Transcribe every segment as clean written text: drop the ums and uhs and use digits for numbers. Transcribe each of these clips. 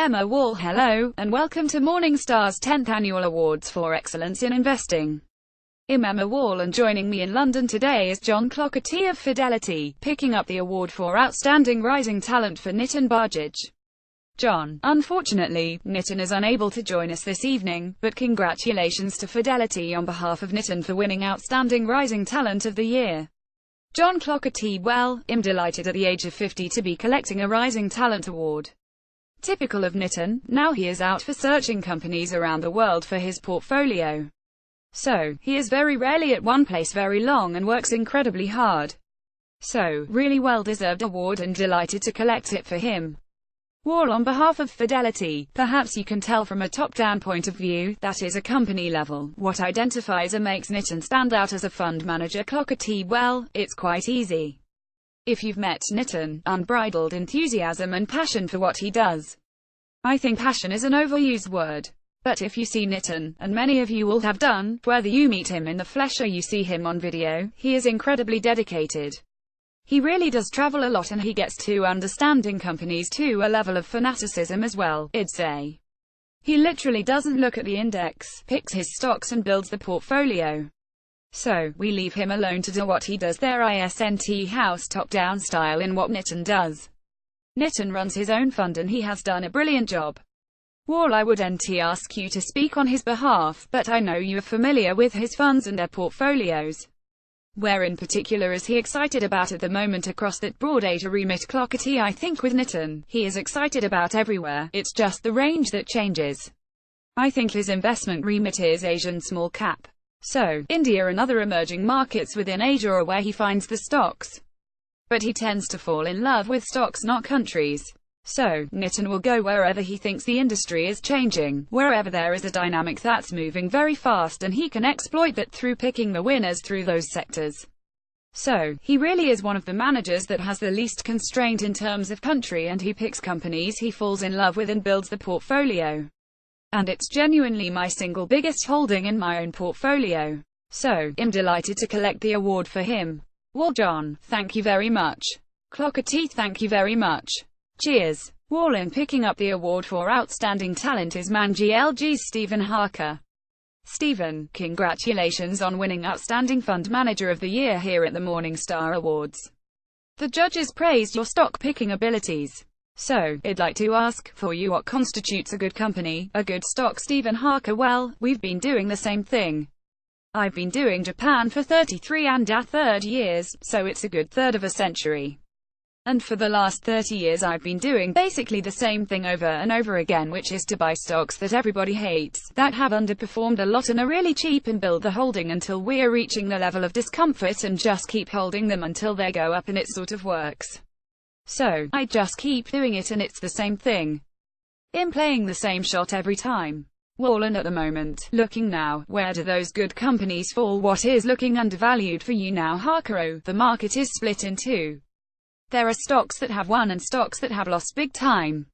Emma Wall. Hello, and welcome to Morningstar's 10th Annual Awards for Excellence in Investing. I'm Emma Wall, and joining me in London today is John Clockaty of Fidelity, picking up the award for Outstanding Rising Talent for Nitin Bajaj. John, unfortunately, Nitin is unable to join us this evening, but congratulations to Fidelity on behalf of Nitin for winning Outstanding Rising Talent of the Year. John Clockaty. Well, I'm delighted at the age of 50 to be collecting a Rising Talent Award. Typical of Nitin, now he is out for searching companies around the world for his portfolio. So, he is very rarely at one place very long and works incredibly hard. So, really well-deserved award and delighted to collect it for him. Wall, on behalf of Fidelity, perhaps you can tell from a top-down point of view, that is a company level, what identifies or makes Nitin stand out as a fund manager. Clockaty. Well, it's quite easy. If you've met Nitin, unbridled enthusiasm and passion for what he does. I think passion is an overused word. But if you see Nitin, and many of you will have done, whether you meet him in the flesh or you see him on video, he is incredibly dedicated. He really does travel a lot and he gets to understanding companies to a level of fanaticism as well, I'd say. He literally doesn't look at the index, picks his stocks and builds the portfolio. So, we leave him alone to do what he does there. Isn't house top-down style in what Nitin does. Nitin runs his own fund and he has done a brilliant job. Wall, I wouldn't ask you to speak on his behalf, but I know you are familiar with his funds and their portfolios. Where in particular is he excited about at the moment across that broad Asia remit? Clockaty. I think with Nitin, he is excited about everywhere, it's just the range that changes. I think his investment remit is Asian small cap. So, India and other emerging markets within Asia are where he finds the stocks. But he tends to fall in love with stocks, not countries. So, Nitin will go wherever he thinks the industry is changing, wherever there is a dynamic that's moving very fast, and he can exploit that through picking the winners through those sectors. So, he really is one of the managers that has the least constraint in terms of country, and he picks companies he falls in love with and builds the portfolio. And it's genuinely my single biggest holding in my own portfolio. So, I'm delighted to collect the award for him. Well, John, thank you very much. Clockaty. Thank you very much. Cheers. Wall, in picking up the award for Outstanding Talent is Man GLG's Stephen Harker. Stephen, congratulations on winning Outstanding Fund Manager of the Year here at the Morningstar Awards. The judges praised your stock-picking abilities. So, I'd like to ask, for you, what constitutes a good company, a good stock? Stephen Harker. Well, we've been doing the same thing. I've been doing Japan for 33 and a third years, so it's a good third of a century. And for the last 30 years I've been doing basically the same thing over and over again, which is to buy stocks that everybody hates, that have underperformed a lot and are really cheap, and build the holding until we're reaching the level of discomfort and just keep holding them until they go up, and it sort of works. So, I just keep doing it and it's the same thing. I'm playing the same shot every time. Wall, and at the moment, looking now, where do those good companies fall? What is looking undervalued for you now? Harker. Oh, the market is split in two. There are stocks that have won and stocks that have lost big time.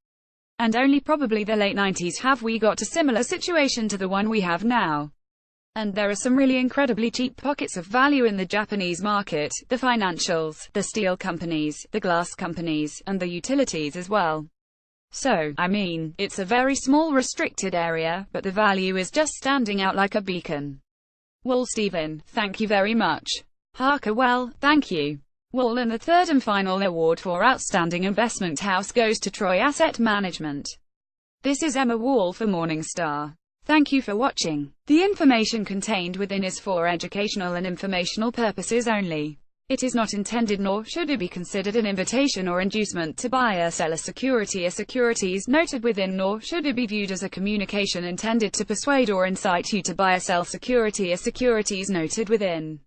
And only probably the late 90s have we got a similar situation to the one we have now. And there are some really incredibly cheap pockets of value in the Japanese market, the financials, the steel companies, the glass companies, and the utilities as well. So, I mean, it's a very small restricted area, but the value is just standing out like a beacon. Wall. Stephen, thank you very much. Harker. Well, thank you. Wall, and the third and final award for Outstanding Investment House goes to Troy Asset Management. This is Emma Wall for Morningstar. Thank you for watching. The information contained within is for educational and informational purposes only. It is not intended, nor should it be considered, an invitation or inducement to buy or sell a security or securities noted within, nor should it be viewed as a communication intended to persuade or incite you to buy or sell security or securities noted within.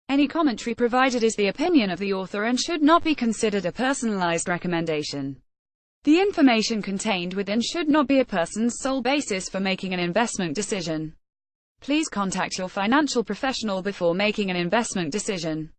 Any commentary provided is the opinion of the author and should not be considered a personalized recommendation. The information contained within should not be a person's sole basis for making an investment decision. Please contact your financial professional before making an investment decision.